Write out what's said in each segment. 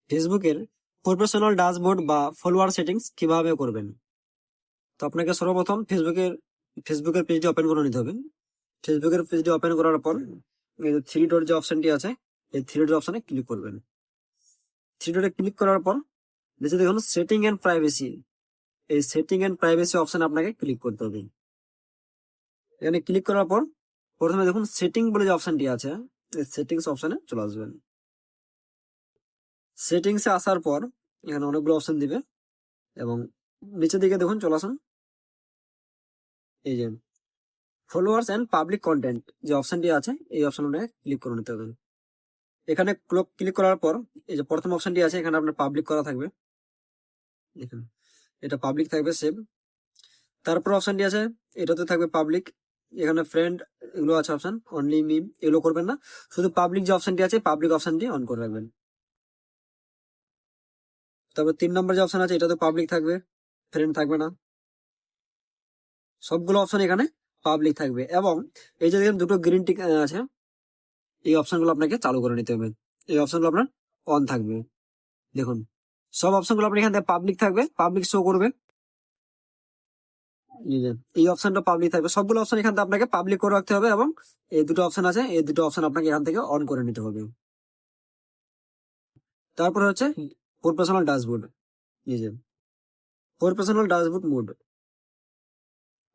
ফেসবুকের professional dashboard বা follower settings কিভাবে করবেন। তো আপনাকে সর্বপ্রথম ফেসবুকের পেজটি ওপেন করে নিতে হবে। ফেসবুকের পেজটি ওপেন করার পর এই যে থ্রি ডট যে অপশনটি আছে, এই থ্রি ডট অপশনে ক্লিক করবেন। থ্রি ডটে ক্লিক করার পর নিচে দেখুন সেটিং এন্ড প্রাইভেসি, এই সেটিং এন্ড প্রাইভেসি অপশনে আপনাকে ক্লিক করতে হবে। এখানে ক্লিক করার পর প্রথমে দেখুন সেটিং বলে যে অপশনটি আছে, এই সেটিংস অপশনে চলে আসবেন। সেটিংসে আসার পর এখানে অনেকগুলো অপশন দিবে এবং নিচের দিকে দেখুন চলে আসুন, এই যে ফলোয়ার্স এন্ড পাবলিক কন্টেন্ট যে অপশনটি আছে, এই অপশনে ক্লিক করে নিতে হবে। এখানে ক্লিক করার পর এই যে প্রথম অপশনটি আছে, এখানে আপনার পাবলিক করা থাকবে, দেখুন এটা পাবলিক থাকবে সেভ। তারপর অপশনটি আছে, এটাতে থাকবে পাবলিক, এখানে ফ্রেন্ড এগুলো আছে অপশন, অনলি মিম এগুলো করবেন না, শুধু পাবলিক যে অপশনটি আছে পাবলিক অপশনটি অন করে রাখবেন। তারপর 3 নম্বর যে অপশন আছে, এটাতে পাবলিক থাকবে, ফ্রেন্ড থাকবে না, সবগুলো অপশন এখানে পাবলিক থাকবে। এবং এই যে দেখেন দুটো গ্রিন টিক আছে, এই অপশনগুলো আপনাকে চালু করে নিতে হবে, এই অপশনগুলো আপনার অন থাকবে। দেখুন সব অপশনগুলো আপনার এখান থেকে পাবলিক থাকবে, পাবলিক শো করবে, এই অপশনটা পাবলিক থাকবে, সবগুলো অপশন এখান থেকে আপনাকে পাবলিক করে রাখতে হবে। এবং এই দুটো অপশন আছে, এই দুটো অপশন আপনাকে এখান থেকে অন করে নিতে হবে। তারপরে হচ্ছে প্রফেশনাল ড্যাশবোর্ড, এই যে প্রফেশনাল ড্যাশবোর্ড মোড,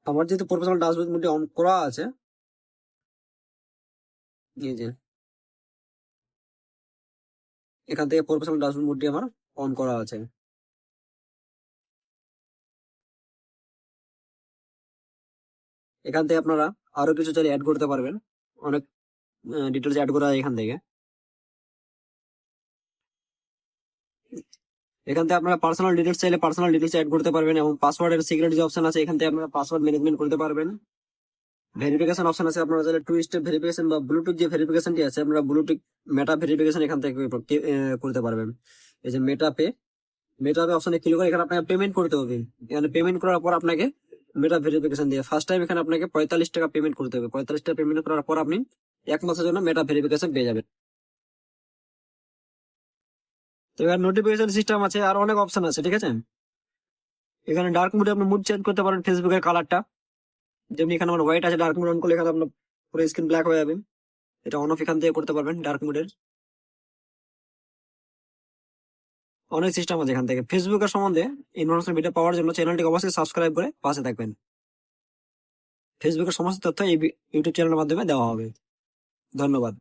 আমার যেহেতু প্রফেশনাল ড্যাশবোর্ড মোডটি অন করা আছে, এই যে এখান থেকে প্রফেশনাল ড্যাশবোর্ড মোডটি আমার অন করা আছে। এখান থেকে আপনারা আরো কিছু চাইলে অ্যাড করতে পারবেন, অনেক ডিটেলস অ্যাড করা যায় এখান থেকে। এখান থেকে আপনারা পার্সোনাল ডিটেলস চাইলে পার্সোনাল ডিটেলস অ্যাড করতে পারবেন, এবং পাসওয়ার্ডের সিক্রেট যে অপশন আছে, এখান থেকে আপনারা পাসওয়ার্ড ম্যানেজমেন্ট করতে পারবেন। ভেরিফিকেশন অপশন আছে, আপনারা চাইলে 2 স্টেপ ভেরিফিকেশন বা ব্লুটুথ যে ভেরিফিকেশনটি আছে, আপনারা ব্লুটুথ মেটা ভেরিফিকেশন এখান থেকে করতে পারবেন। এই যে মেটা পে অপশনে ক্লিক করে এখানে আপনাকে পেমেন্ট করতে হবে। এখানে পেমেন্ট করার পর আপনাকে মেটা ভেরিফিকেশন দিয়ে ফার্স্ট টাইম এখানে আপনাকে 45 টাকা পেমেন্ট করতে হবে। 45 টাকা পেমেন্ট করার পর আপনি 1 মাসের জন্য মেটা ভেরিফিকেশন পেয়ে যাবেন। তো এখানে নোটিফিকেশন সিস্টেম আছে, আর অনেক অপশন আছে, ঠিক আছে। এখানে ডার্ক মোডে আপনি মুড চেঞ্জ করতে পারেন ফেসবুকের কালারটা, যেমনি এখানে আমার হোয়াইট আছে, ডার্ক মোড অন করলে এখানে আপনার পুরো স্ক্রিন ব্ল্যাক হয়ে যাবে, এটা অন অফ এখান থেকে করতে পারবেন ডার্ক মোডের। অনেক সিস্টেম আছে এখান থেকে। ফেসবুকের সম্বন্ধে ইনফরমেশন ভিডিও পাওয়ার জন্য চ্যানেলটিকে অবশ্যই সাবস্ক্রাইব করে পাশে থাকবেন। ফেসবুকের সমস্ত তথ্য এই ইউটিউব চ্যানেলের মাধ্যমে দেওয়া হবে। ধন্যবাদ।